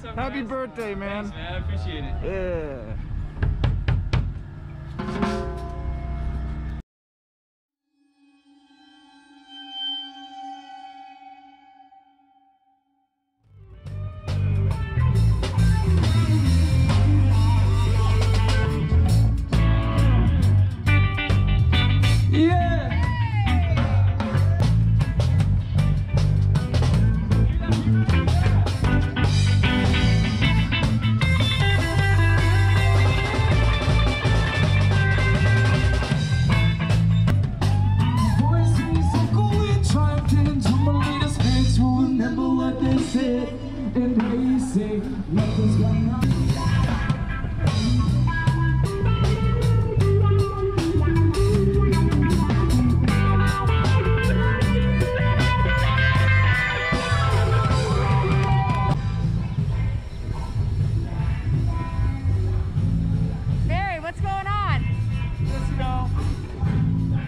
What's up, Happy guys? birthday, man. Thanks, man. I appreciate it. Yeah.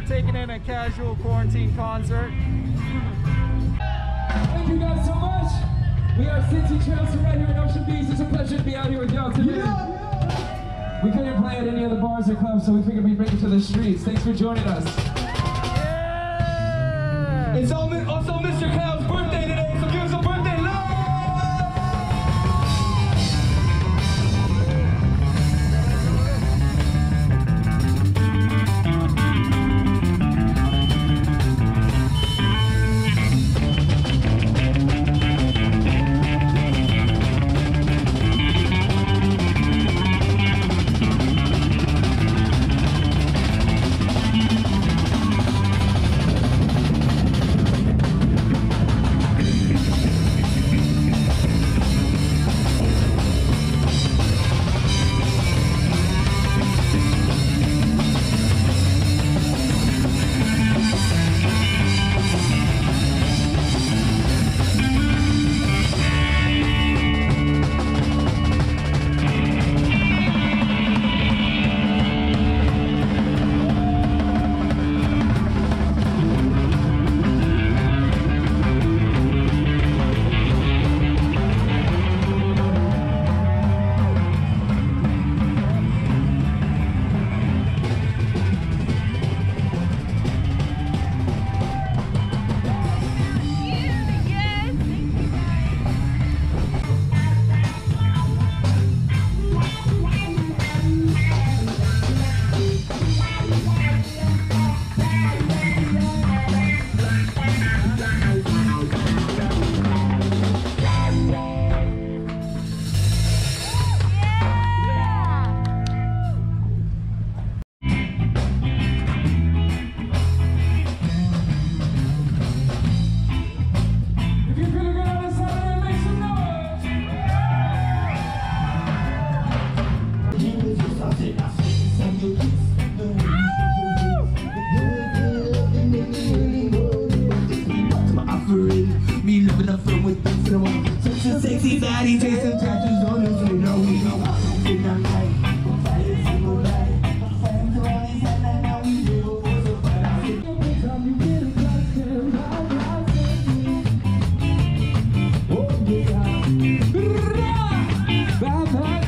Taking in a casual quarantine concert. Thank you guys so much. We are Cincy Trails right here in Ocean Beach. It's a pleasure to be out here with y'all today. We couldn't play at any other bars or clubs, so we figured we'd bring it to the streets. Thanks for joining us. Yeah. It's also Mr. Cloud's birthday today, so give us a birthday love. Sexy body, chasing tattoos on his feet. No, we don't want to sit down night. Fight single night. Friends are always at night. Now we live for the fight. Every time you get a touch, oh yeah. Bye bye.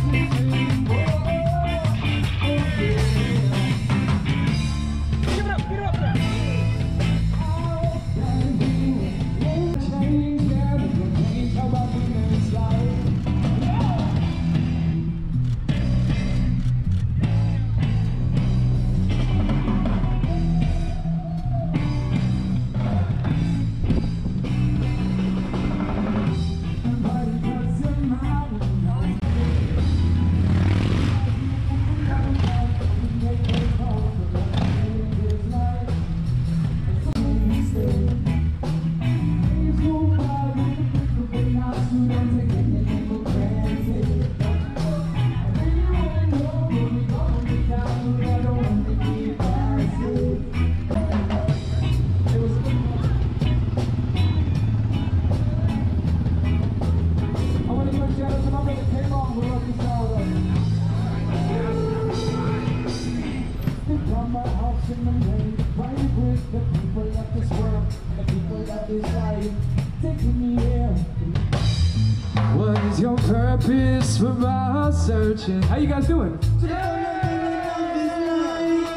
purpose for my searching? How you guys doing?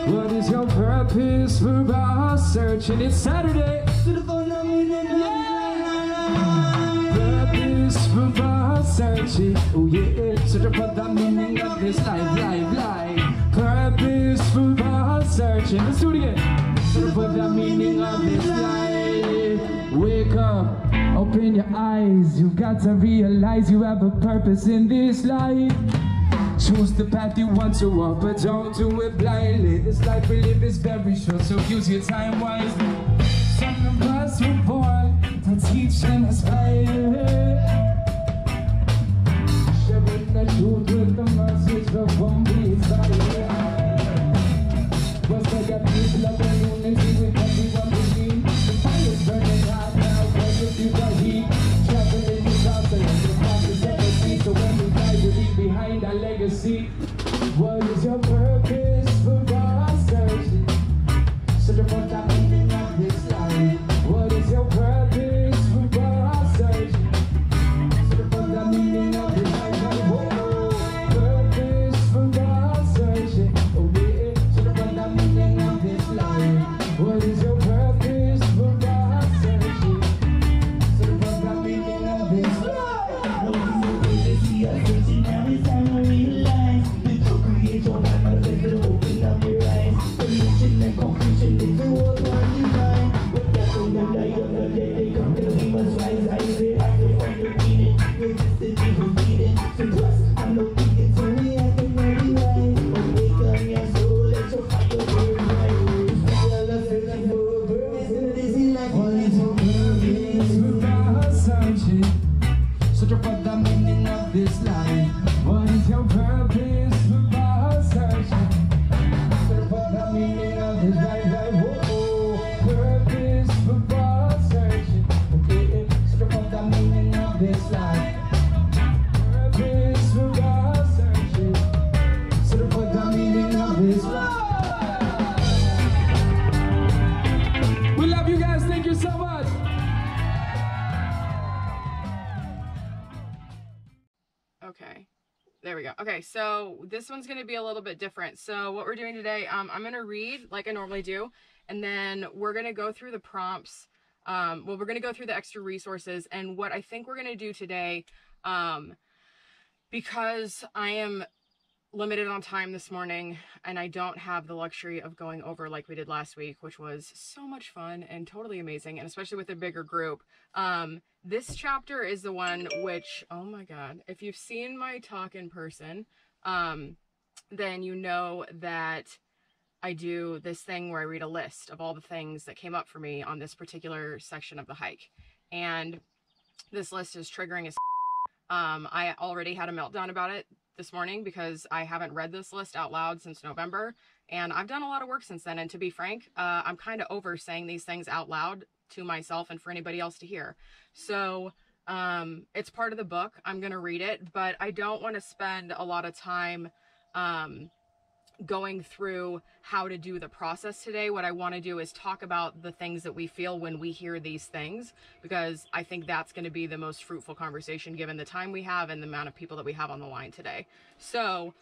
What is your purpose for my searching? It's Saturday. Purpose for my searching. Oh yeah. Searching for the meaning of this life. Purpose for my searching. Let's do it again. Searching for the meaning of this life. Wake up. Open your eyes, you've got to realize you have a purpose in this life. Choose the path you want to walk, but don't do it blindly. This life we live is very short, so use your time wisely. Some of us were born to teach and inspire. Sharing the truth with the message that won't be inspired. What's the peace, love, and unity with everyone we need? The fire's burning hot now. You got heat, traveling the south and the process of the sea. So when we die, we leave behind our legacy. What is your purpose for our searching? Searching for the meaning of this life. What is your purpose for our searching? Searching for the meaning of this life. Whoa, purpose for our searching. Oh yeah, searching for the meaning of this life. What is your purpose for our searching? Searching for the meaning of this life. What is your purpose for our searching? Searching for the meaning of this life. Whoa, purpose for our searching. Okay, searching for the meaning of this life. Purpose for our searching. Searching for the meaning of this life. We love you guys. Thank you so much. Okay, there we go. Okay, so this one's going to be a little bit different. So what we're doing today, I'm going to read like I normally do, and then we're going to go through the prompts. Well, we're going to go through the extra resources, and what I think we're going to do today, because I am limited on time this morning and I don't have the luxury of going over like we did last week, which was so much fun and totally amazing, and especially with a bigger group. This chapter is the one which, oh my god, if you've seen my talk in person, then you know that I do this thing where I read a list of all the things that came up for me on this particular section of the hike, and this list is triggering as I already had a meltdown about it this morning because I haven't read this list out loud since November, and I've done a lot of work since then, and to be frank, I'm kind of over saying these things out loud to myself and for anybody else to hear. So it's part of the book. I'm gonna read it, but I don't want to spend a lot of time going through how to do the process today. What I want to do is talk about the things that we feel when we hear these things, because I think that's going to be the most fruitful conversation given the time we have and the amount of people that we have on the line today. So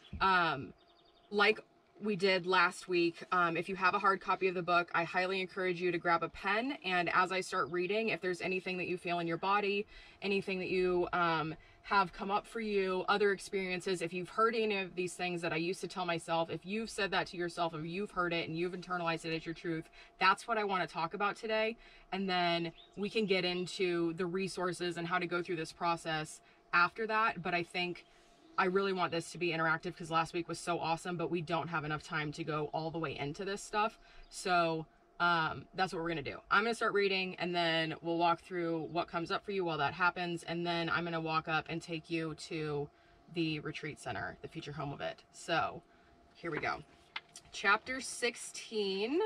like we did last week, if you have a hard copy of the book, I highly encourage you to grab a pen, and as I start reading, if there's anything that you feel in your body, anything that you have come up for you, other experiences, if you've heard any of these things that I used to tell myself, if you've said that to yourself, if you've heard it and you've internalized it as your truth, that's what I want to talk about today. And then we can get into the resources and how to go through this process after that. But I think I really want this to be interactive because last week was so awesome, but we don't have enough time to go all the way into this stuff. So that's what we're gonna do. I'm gonna start reading, and then we'll walk through what comes up for you while that happens, and then I'm gonna walk up and take you to the retreat center, the future home of it. So here we go. Chapter 16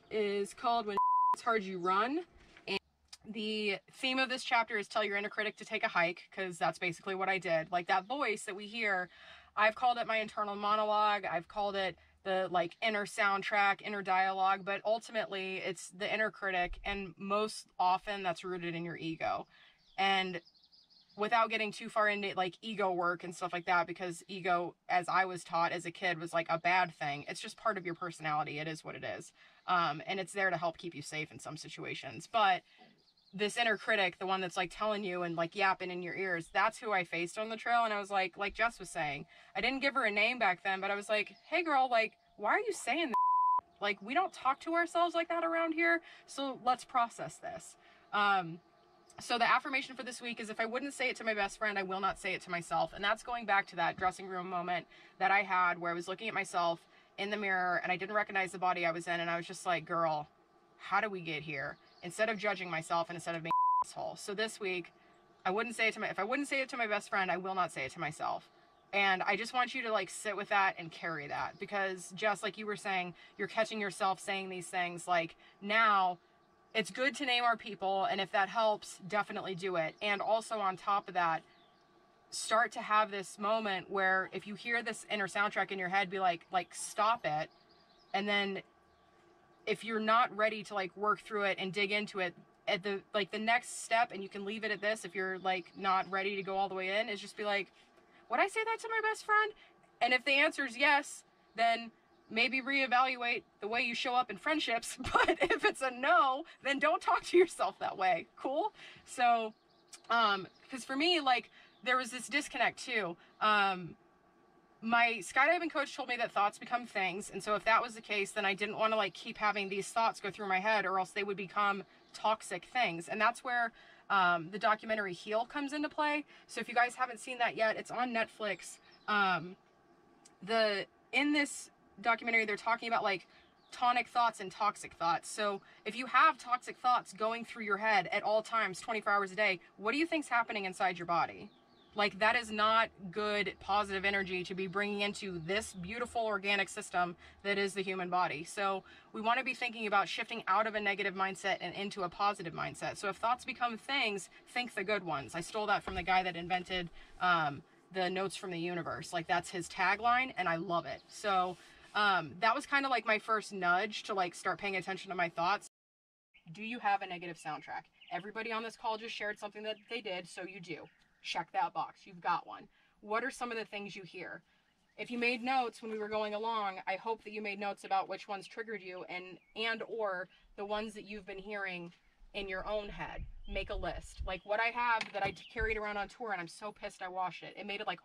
is called When It's Hard You Run. The theme of this chapter is tell your inner critic to take a hike, because that's basically what I did. Like that voice that we hear, I've called it my internal monologue, I've called it the like inner soundtrack, inner dialogue, but ultimately it's the inner critic, and most often that's rooted in your ego. And without getting too far into like ego work and stuff like that, because ego, as I was taught as a kid, was like a bad thing. It's just part of your personality. It is what it is. And it's there to help keep you safe in some situations. But this inner critic, the one that's like telling you and like yapping in your ears, that's who I faced on the trail. And I was like Jess was saying, I didn't give her a name back then, but I was like, hey girl, like, why are you saying that? Like, we don't talk to ourselves like that around here. So let's process this. So the affirmation for this week is, if I wouldn't say it to my best friend, I will not say it to myself. And that's going back to that dressing room moment that I had where I was looking at myself in the mirror and I didn't recognize the body I was in. And I was just like, girl, how did we get here? Instead of judging myself and instead of being an asshole. So this week, if I wouldn't say it to my best friend, I will not say it to myself. And I just want you to like sit with that and carry that, because just like you were saying, you're catching yourself saying these things. Like, now it's good to name our people, and if that helps, definitely do it. And also on top of that, start to have this moment where if you hear this inner soundtrack in your head, be like stop it. And then if you're not ready to like work through it and dig into it, at the next step, and you can leave it at this if you're like not ready to go all the way in, is just be like, would I say that to my best friend? And if the answer is yes, then maybe reevaluate the way you show up in friendships. But if it's a no, then don't talk to yourself that way. Cool? So, because for me, like, there was this disconnect too. My skydiving coach told me that thoughts become things. And so if that was the case, then I didn't want to like keep having these thoughts go through my head, or else they would become toxic things. And that's where the documentary Heal comes into play. So if you guys haven't seen that yet, it's on Netflix. In this documentary, they're talking about like tonic thoughts and toxic thoughts. So if you have toxic thoughts going through your head at all times, 24 hours a day, what do you think's happening inside your body? Like, that is not good, positive energy to be bringing into this beautiful organic system that is the human body. So we want to be thinking about shifting out of a negative mindset and into a positive mindset. So if thoughts become things, think the good ones. I stole that from the guy that invented the notes from the universe. Like, that's his tagline, and I love it. So that was kind of like my first nudge to like start paying attention to my thoughts. Do you have a negative soundtrack? Everybody on this call just shared something that they did, so you do. Check that box. You've got one. What are some of the things you hear? If you made notes when we were going along, I hope that you made notes about which ones triggered you and or the ones that you've been hearing in your own head. Make a list. Like what I have that I carried around on tour, and I'm so pissed I washed it. It made it like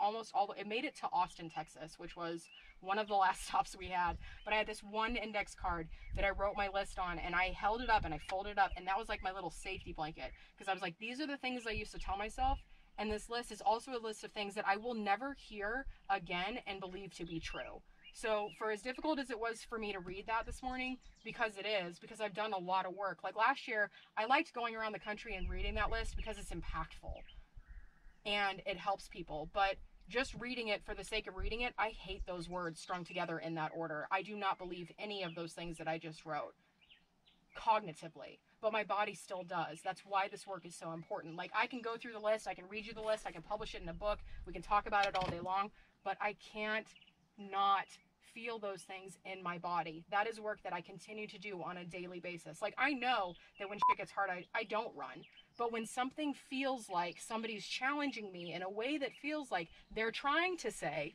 it made it to Austin, Texas, which was one of the last stops we had. But I had this one index card that I wrote my list on, and I held it up and I folded it up, and that was like my little safety blanket, because I was like, these are the things I used to tell myself. And this list is also a list of things that I will never hear again and believe to be true. So for as difficult as it was for me to read that this morning, because I've done a lot of work. Like last year, I liked going around the country and reading that list because it's impactful and it helps people. But just reading it for the sake of reading it, I hate those words strung together in that order. I do not believe any of those things that I just wrote cognitively, but my body still does. That's why this work is so important. Like, I can go through the list, I can read you the list, I can publish it in a book, we can talk about it all day long, but I can't not feel those things in my body. That is work that I continue to do on a daily basis. Like, I know that when shit gets hard, I don't run, but when something feels like somebody's challenging me in a way that feels like they're trying to say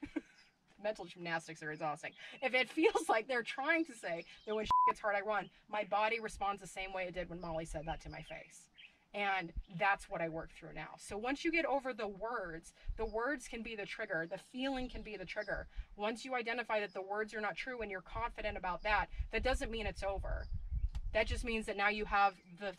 mental gymnastics are exhausting. If it feels like they're trying to say that when shit gets hard, I run, my body responds the same way it did when Molly said that to my face. And that's what I work through now. So once you get over the words can be the trigger. The feeling can be the trigger. Once you identify that the words are not true and you're confident about that, that doesn't mean it's over. That just means that now you have the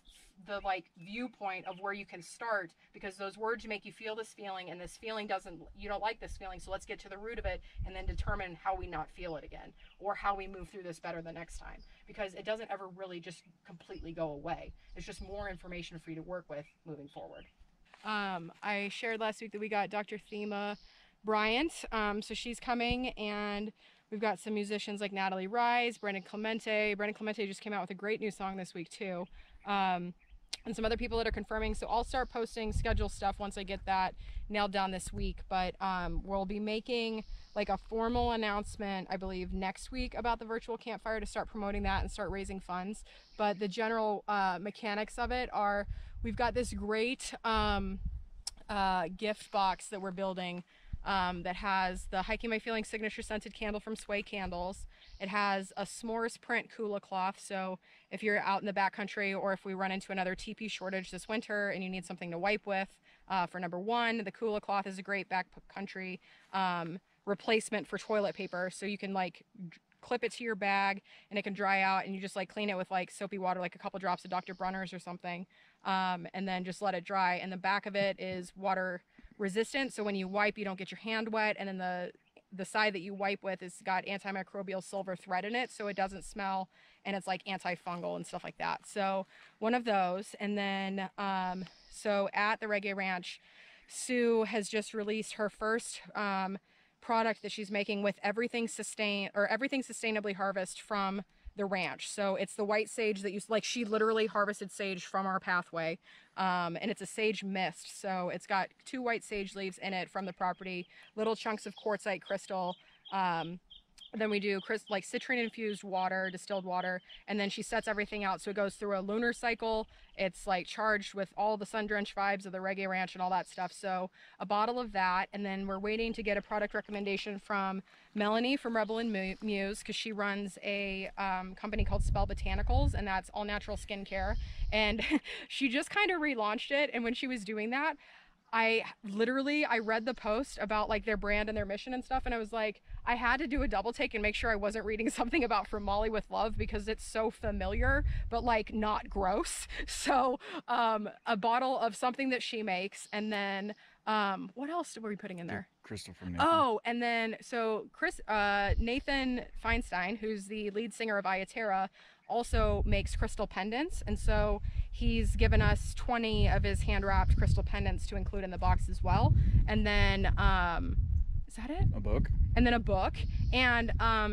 like viewpoint of where you can start, because those words make you feel this feeling, and this feeling you don't like this feeling. So let's get to the root of it and then determine how we not feel it again, or how we move through this better the next time, because it doesn't ever really just completely go away. It's just more information for you to work with moving forward. I shared last week that we got Dr. Thema Bryant. So she's coming, and we've got some musicians like Natalie Rise, Brandon Clemente. Brandon Clemente just came out with a great new song this week too. And some other people that are confirming. So I'll start posting schedule stuff once I get that nailed down this week. But we'll be making like a formal announcement, I believe, next week about the virtual campfire to start promoting that and start raising funds. But the general mechanics of it are, we've got this great gift box that we're building that has the Hiking My Feelings signature scented candle from Sway Candles. It has a s'mores print Kula cloth, so if you're out in the backcountry or if we run into another teepee shortage this winter and you need something to wipe with, for number one, the Kula cloth is a great backcountry replacement for toilet paper, so you can like clip it to your bag and it can dry out, and you just like clean it with like soapy water, like a couple drops of Dr. Bronner's or something, and then just let it dry. And the back of it is water resistant, so when you wipe you don't get your hand wet, and then the side that you wipe with has got antimicrobial silver thread in it, so it doesn't smell, and it's like antifungal and stuff like that. So one of those. And then so at the Reggae Ranch, Sue has just released her first product that she's making with everything sustainably harvested from the ranch. So it's the white sage that she literally harvested sage from our pathway, and it's a sage mist. So it's got 2 white sage leaves in it from the property, little chunks of quartzite crystal. Then we do like citrine infused water, distilled water, and then she sets everything out so it goes through a lunar cycle. It's like charged with all the sun drenched vibes of the Reggae Ranch and all that stuff. So a bottle of that, and then we're waiting to get a product recommendation from Melanie from Rebel and Muse, because she runs a company called Spell Botanicals, and that's all natural skincare. And she just kind of relaunched it, and when she was doing that, I read the post about like their brand and their mission and stuff, and I was like, I had to do a double take and make sure I wasn't reading something about From Molly with Love, because it's so familiar but like not gross. So a bottle of something that she makes, and then what else were we putting in there? Crystal from Nathan. Oh, and then so Nathan Feinstein, who's the lead singer of Ayaterra, also makes crystal pendants, and so he's given us 20 of his hand-wrapped crystal pendants to include in the box as well. And then is that it? A book. And then a book. And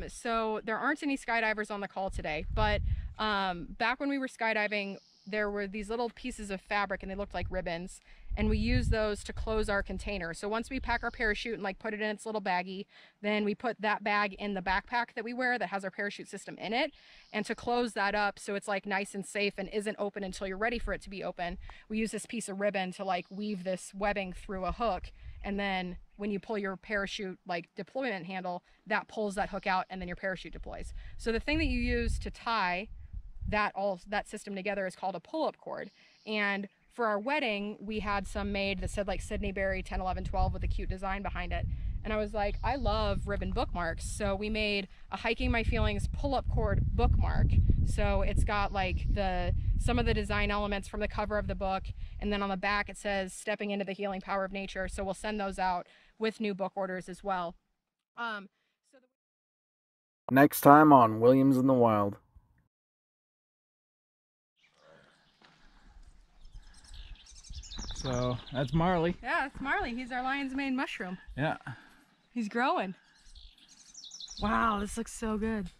so there aren't any skydivers on the call today, but back when we were skydiving, there were these little pieces of fabric and they looked like ribbons, and we use those to close our container. So once we pack our parachute and like put it in its little baggie, then we put that bag in the backpack that we wear that has our parachute system in it. And to close that up so it's like nice and safe and isn't open until you're ready for it to be open, we use this piece of ribbon to like weave this webbing through a hook, and then when you pull your parachute like deployment handle, that pulls that hook out, and then your parachute deploys. So the thing that you use to tie that system together is called a pull-up cord. And for our wedding, we had some made that said like Sydney Berry 10, 11, 12 with a cute design behind it. And I was like, I love ribbon bookmarks. So we made a Hiking My Feelings pull-up cord bookmark. So it's got like some of the design elements from the cover of the book. And then on the back, it says stepping into the healing power of nature. So we'll send those out with new book orders as well. Next time on Williams in the Wild. So that's Marley. Yeah, it's Marley. He's our lion's mane mushroom. Yeah. He's growing. Wow, this looks so good.